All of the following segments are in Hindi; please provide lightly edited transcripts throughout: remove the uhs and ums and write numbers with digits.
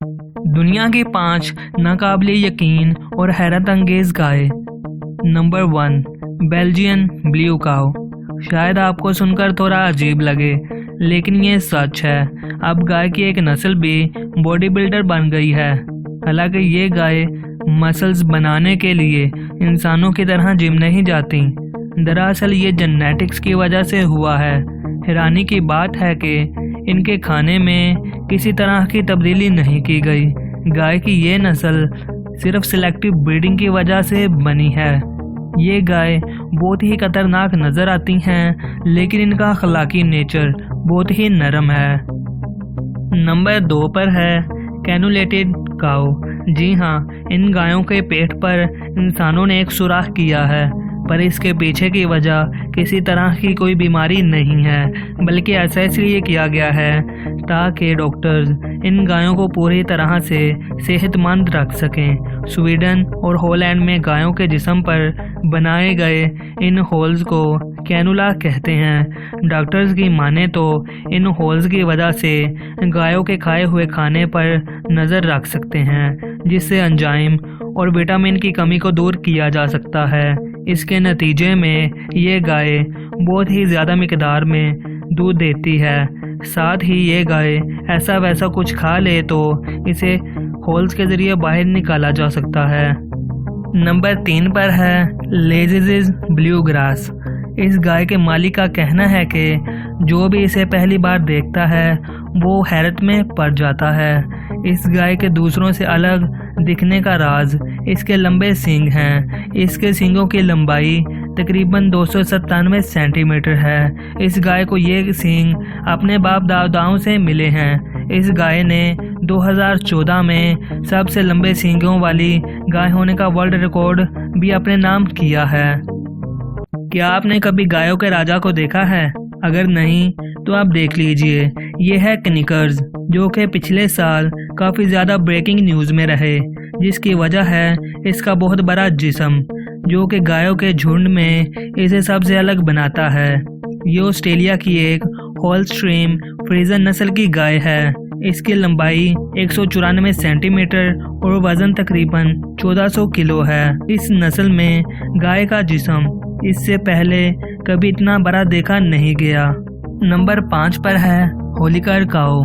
दुनिया की 5 नाकाबिले यकीन और हैरत अंगेज गाय। नंबर 1, बेल्जियन ब्लू काऊ। शायद आपको सुनकर थोड़ा अजीब लगे, लेकिन ये सच है। अब गाय की एक नस्ल भी बॉडी बिल्डर बन गई है। हालांकि ये गाय मसल्स बनाने के लिए इंसानों की तरह जिम नहीं जाती। दरअसल ये जेनेटिक्स की वजह से हुआ है। हैरानी की बात है कि इनके खाने में किसी तरह की तब्दीली नहीं की गई। गाय की ये नस्ल सिर्फ सिलेक्टिव ब्रीडिंग की वजह से बनी है। ये गाय बहुत ही खतरनाक नज़र आती हैं, लेकिन इनका अखलाकी नेचर बहुत ही नरम है। नंबर 2 पर है कैनुलेटेड काऊ। जी हाँ, इन गायों के पेट पर इंसानों ने एक सुराख किया है, पर इसके पीछे की वजह किसी तरह की कोई बीमारी नहीं है, बल्कि ऐसा इसलिए किया गया है ताकि डॉक्टर्स इन गायों को पूरी तरह से सेहतमंद रख सकें। स्वीडन और हॉलैंड में गायों के जिस्म पर बनाए गए इन होल्स को कैनुला कहते हैं। डॉक्टर्स की माने तो इन होल्स की वजह से गायों के खाए हुए खाने पर नज़र रख सकते हैं, जिससे एंजाइम और विटामिन की कमी को दूर किया जा सकता है। इसके नतीजे में ये गाय बहुत ही ज़्यादा मिकदार में दूध देती है। साथ ही ये गाय ऐसा वैसा कुछ खा ले तो इसे होल्स के ज़रिए बाहर निकाला जा सकता है। नंबर 3 पर है लेज़िज़ ब्लू ग्रास। इस गाय के मालिक का कहना है कि जो भी इसे पहली बार देखता है वो हैरत में पड़ जाता है। इस गाय के दूसरों से अलग दिखने का राज इसके लंबे सींग हैं। इसके सींगों की लंबाई तकरीबन 297 सेंटीमीटर है। इस गाय को ये सींग अपने बाप दादाओं से मिले हैं। इस गाय ने 2014 में सबसे लंबे सींगों वाली गाय होने का वर्ल्ड रिकॉर्ड भी अपने नाम किया है। क्या आपने कभी गायों के राजा को देखा है? अगर नहीं तो आप देख लीजिए। ये है कनिकर्स, जो कि पिछले साल काफ़ी ज़्यादा ब्रेकिंग न्यूज़ में रहे, जिसकी वजह है इसका बहुत बड़ा जिस्म, जो कि गायों के झुंड में इसे सबसे अलग बनाता है। ये ऑस्ट्रेलिया की एक होल्स्ट्रीम फ्रीजन नस्ल की गाय है। इसकी लंबाई 194 सेंटीमीटर और वज़न तकरीबन 1400 किलो है। इस नस्ल में गाय का जिस्म इससे पहले कभी इतना बड़ा देखा नहीं गया। नंबर 5 पर है होलिकर काऊ।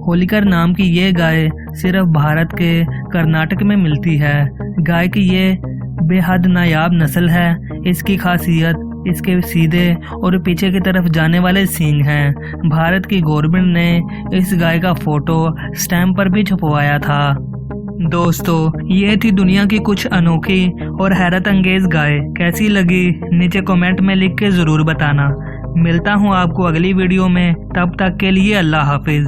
होलिकर नाम की ये गाय सिर्फ भारत के कर्नाटक में मिलती है। गाय की ये बेहद नायाब नस्ल है। इसकी खासियत इसके सीधे और पीछे की तरफ जाने वाले सींग हैं। भारत की गवर्नमेंट ने इस गाय का फोटो स्टैम्प पर भी छपवाया था। दोस्तों, ये थी दुनिया की कुछ अनोखी और हैरत अंगेज गाय। कैसी लगी नीचे कमेंट में लिख के ज़रूर बताना। मिलता हूँ आपको अगली वीडियो में, तब तक के लिए अल्लाह हाफिज़।